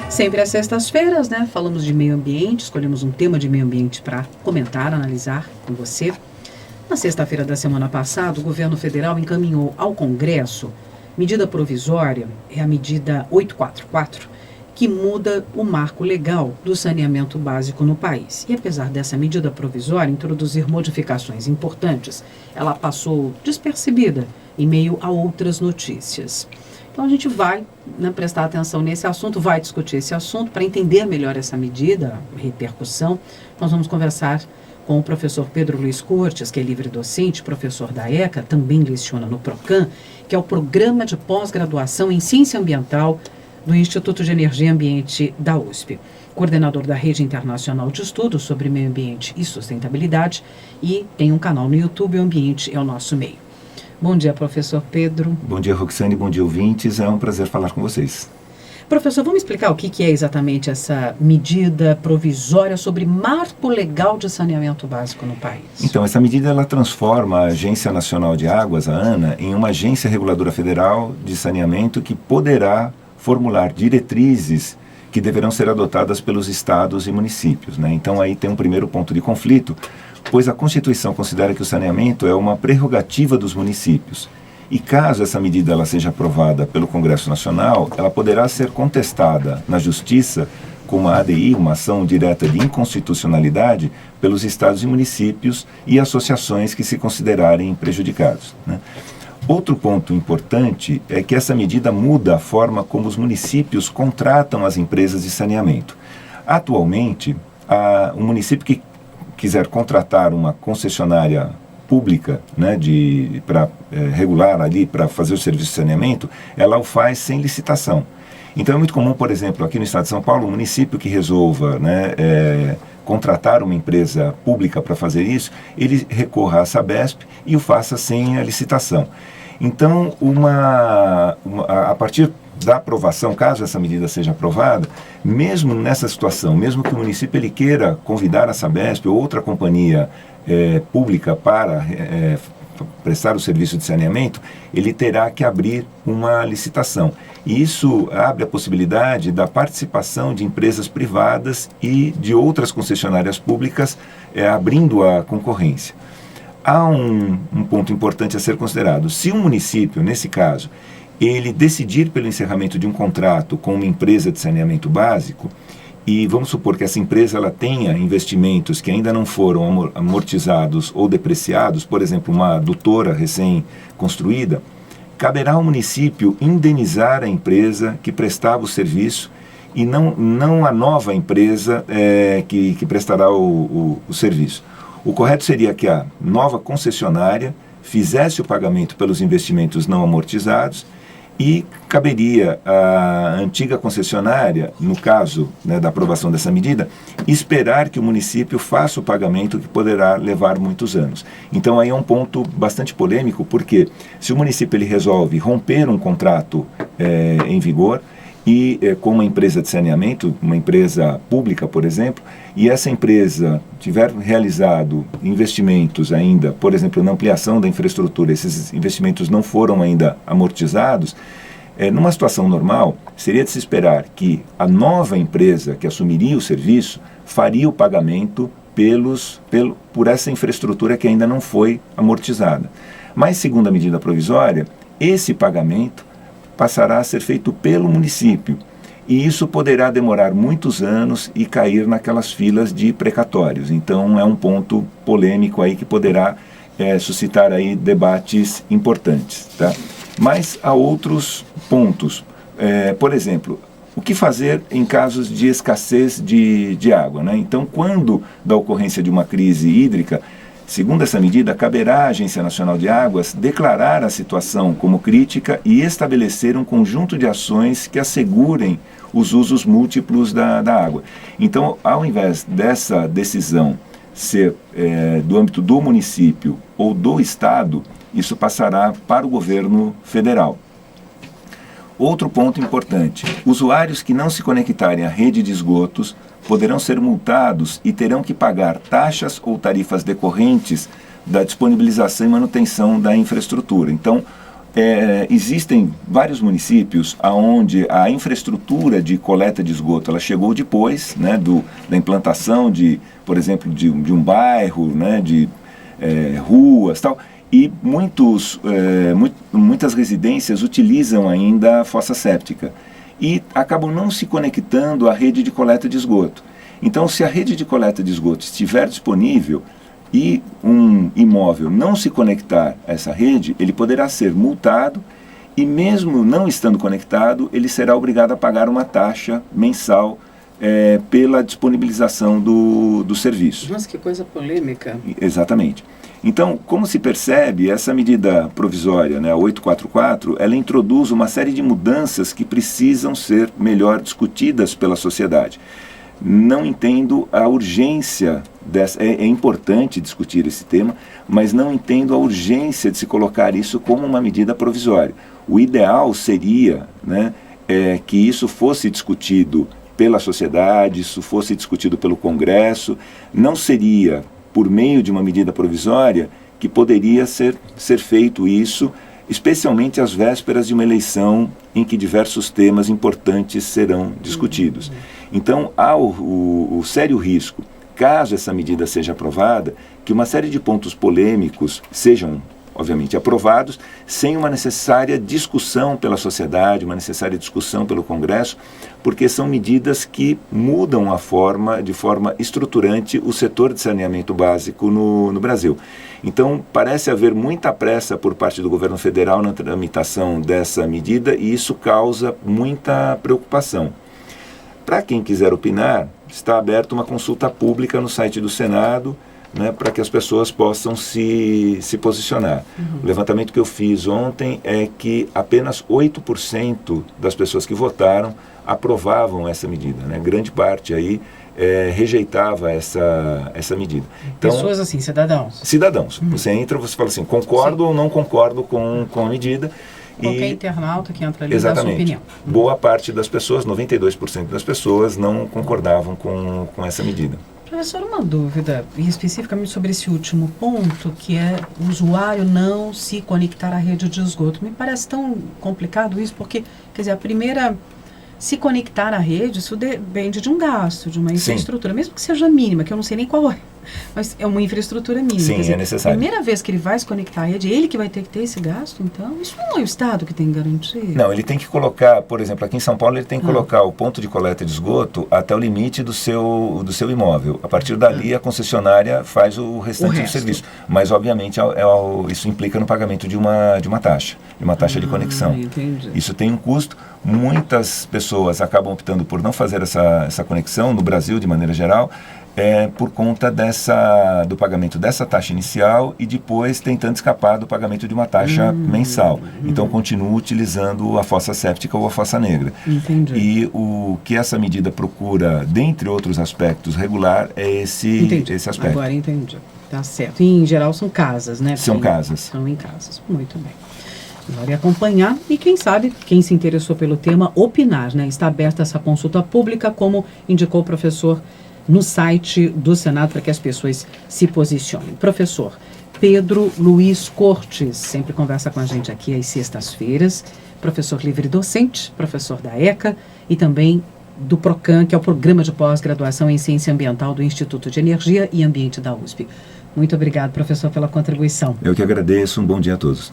Sempre às sextas-feiras, né? Falamos de meio ambiente, escolhemos um tema de meio ambiente para comentar, analisar com você. Na sexta-feira da semana passada, o governo federal encaminhou ao Congresso medida provisória, é a medida 844, que muda o marco legal do saneamento básico no país. E apesar dessa medida provisória introduzir modificações importantes, ela passou despercebida em meio a outras notícias. Então a gente vai prestar atenção nesse assunto, vai discutir esse assunto para entender melhor essa medida, a repercussão. Nós vamos conversar com o professor Pedro Luiz Cortes, que é livre docente, professor da ECA, também leciona no PROCAN, que é o Programa de Pós-Graduação em Ciência Ambiental do Instituto de Energia e Ambiente da USP, coordenador da Rede Internacional de Estudos sobre Meio Ambiente e Sustentabilidade, e tem um canal no YouTube, O Ambiente é o Nosso Meio. Bom dia, professor Pedro. Bom dia, Roxane, bom dia, ouvintes. É um prazer falar com vocês. Professor, vamos explicar o que é exatamente essa medida provisória sobre marco legal de saneamento básico no país? Então, essa medida ela transforma a Agência Nacional de Águas, a ANA, em uma agência reguladora federal de saneamento que poderá formular diretrizes que deverão ser adotadas pelos estados e municípios, né? Então, aí tem um primeiro ponto de conflito, pois a Constituição considera que o saneamento é uma prerrogativa dos municípios. E caso essa medida ela seja aprovada pelo Congresso Nacional, ela poderá ser contestada na Justiça com uma ADI, uma ação direta de inconstitucionalidade, pelos estados e municípios e associações que se considerarem prejudicados, né? Outro ponto importante é que essa medida muda a forma como os municípios contratam as empresas de saneamento. Atualmente, um município que quiser contratar uma concessionária pública, né, para regular ali, para fazer o serviço de saneamento, ela o faz sem licitação. Então é muito comum, por exemplo, aqui no estado de São Paulo, um município que resolva, né, contratar uma empresa pública para fazer isso, ele recorra à Sabesp e o faça sem a licitação. Então, a partir da aprovação, caso essa medida seja aprovada, mesmo nessa situação, mesmo que o município ele queira convidar a Sabesp ou outra companhia pública para prestar o serviço de saneamento, ele terá que abrir uma licitação. E isso abre a possibilidade da participação de empresas privadas e de outras concessionárias públicas abrindo a concorrência. Há um ponto importante a ser considerado. Se um município, nesse caso, ele decidir pelo encerramento de um contrato com uma empresa de saneamento básico, e vamos supor que essa empresa ela tenha investimentos que ainda não foram amortizados ou depreciados, por exemplo, uma adutora recém-construída, caberá ao município indenizar a empresa que prestava o serviço e não a nova empresa que prestará o serviço. O correto seria que a nova concessionária fizesse o pagamento pelos investimentos não amortizados e caberia à antiga concessionária, no caso, né, da aprovação dessa medida, esperar que o município faça o pagamento, que poderá levar muitos anos. Então aí é um ponto bastante polêmico, porque se o município ele resolve romper um contrato em vigor e com uma empresa de saneamento, uma empresa pública, por exemplo, e essa empresa tiver realizado investimentos ainda, por exemplo, na ampliação da infraestrutura, esses investimentos não foram ainda amortizados, numa situação normal, seria de se esperar que a nova empresa que assumiria o serviço faria o pagamento por essa infraestrutura que ainda não foi amortizada. Mas, segundo a medida provisória, esse pagamento passará a ser feito pelo município. E isso poderá demorar muitos anos e cair naquelas filas de precatórios. Então é um ponto polêmico aí que poderá suscitar aí debates importantes, tá? Mas há outros pontos. Por exemplo, o que fazer em casos de escassez de água, né? Então, quando da ocorrência de uma crise hídrica, segundo essa medida, caberá à Agência Nacional de Águas declarar a situação como crítica e estabelecer um conjunto de ações que assegurem os usos múltiplos da água. Então, ao invés dessa decisão ser do âmbito do município ou do Estado, isso passará para o governo federal. Outro ponto importante: usuários que não se conectarem à rede de esgotos poderão ser multados e terão que pagar taxas ou tarifas decorrentes da disponibilização e manutenção da infraestrutura. Então, existem vários municípios onde a infraestrutura de coleta de esgoto ela chegou depois, né, da implantação por exemplo, de um bairro, né, de ruas, tal. E muitas residências utilizam ainda a fossa séptica e acabam não se conectando à rede de coleta de esgoto. Então, se a rede de coleta de esgoto estiver disponível e um imóvel não se conectar a essa rede, ele poderá ser multado e, mesmo não estando conectado, ele será obrigado a pagar uma taxa mensal pela disponibilização do serviço. Nossa, que coisa polêmica. Exatamente. Então, como se percebe, essa medida provisória, né, a 844, ela introduz uma série de mudanças que precisam ser melhor discutidas pela sociedade. Não entendo a urgência dessa. É importante discutir esse tema, mas não entendo a urgência de se colocar isso como uma medida provisória. O ideal seria, né, que isso fosse discutido pela sociedade, isso fosse discutido pelo Congresso. Não seria por meio de uma medida provisória que poderia ser feito isso, especialmente às vésperas de uma eleição em que diversos temas importantes serão discutidos. Então, há o sério risco, caso essa medida seja aprovada, que uma série de pontos polêmicos sejam, obviamente, aprovados, sem uma necessária discussão pela sociedade, uma necessária discussão pelo Congresso, porque são medidas que mudam de forma estruturante o setor de saneamento básico no Brasil. Então, parece haver muita pressa por parte do governo federal na tramitação dessa medida e isso causa muita preocupação. Para quem quiser opinar, está aberta uma consulta pública no site do Senado, né, para que as pessoas possam se posicionar. O levantamento que eu fiz ontem é que apenas 8% das pessoas que votaram aprovavam essa medida, né? Grande parte aí rejeitava essa medida. Então, pessoas assim, cidadãos. Cidadãos. Você entra, você fala assim, concordo ou não concordo com a medida. Qualquer internauta que entra ali dá a sua opinião. Boa parte das pessoas, 92% das pessoas, não concordavam com essa medida. Professor, uma dúvida, e especificamente sobre esse último ponto, que é o usuário não se conectar à rede de esgoto. Me parece tão complicado isso, porque, quer dizer, a primeira, se conectar à rede, isso depende de um gasto, de uma infraestrutura, mesmo que seja mínima, que eu não sei nem qual é, mas é uma infraestrutura mínima. Sim, quer dizer, é necessário. A primeira vez que ele vai se conectar à rede, ele que vai ter que ter esse gasto, então, isso não é o Estado que tem que garantir? Não, ele tem que colocar, por exemplo, aqui em São Paulo, ele tem que colocar o ponto de coleta de esgoto até o limite do seu imóvel. A partir dali, a concessionária faz o restante do serviço. Mas, obviamente, isso implica no pagamento de uma taxa de conexão. Entendi. Isso tem um custo. Muitas pessoas acabam optando por não fazer essa conexão, no Brasil, de maneira geral, por conta do pagamento dessa taxa inicial e depois tentando escapar do pagamento de uma taxa mensal. Então, continua utilizando a fossa séptica ou a fossa negra. Entendi. E o que essa medida procura, dentre outros aspectos, regular é esse aspecto. Agora entendi. Tá certo. E, em geral, são casas, né? São casas. São em casas. Muito bem. Agora acompanhar e, quem sabe, quem se interessou pelo tema, opinar, né? Está aberta essa consulta pública, como indicou o professor no site do Senado, para que as pessoas se posicionem. Professor Pedro Luiz Cortes, sempre conversa com a gente aqui às sextas-feiras, professor livre docente, professor da ECA e também do PROCAN, que é o Programa de Pós-Graduação em Ciência Ambiental do Instituto de Energia e Ambiente da USP. Muito obrigado, professor, pela contribuição. Eu que agradeço, um bom dia a todos.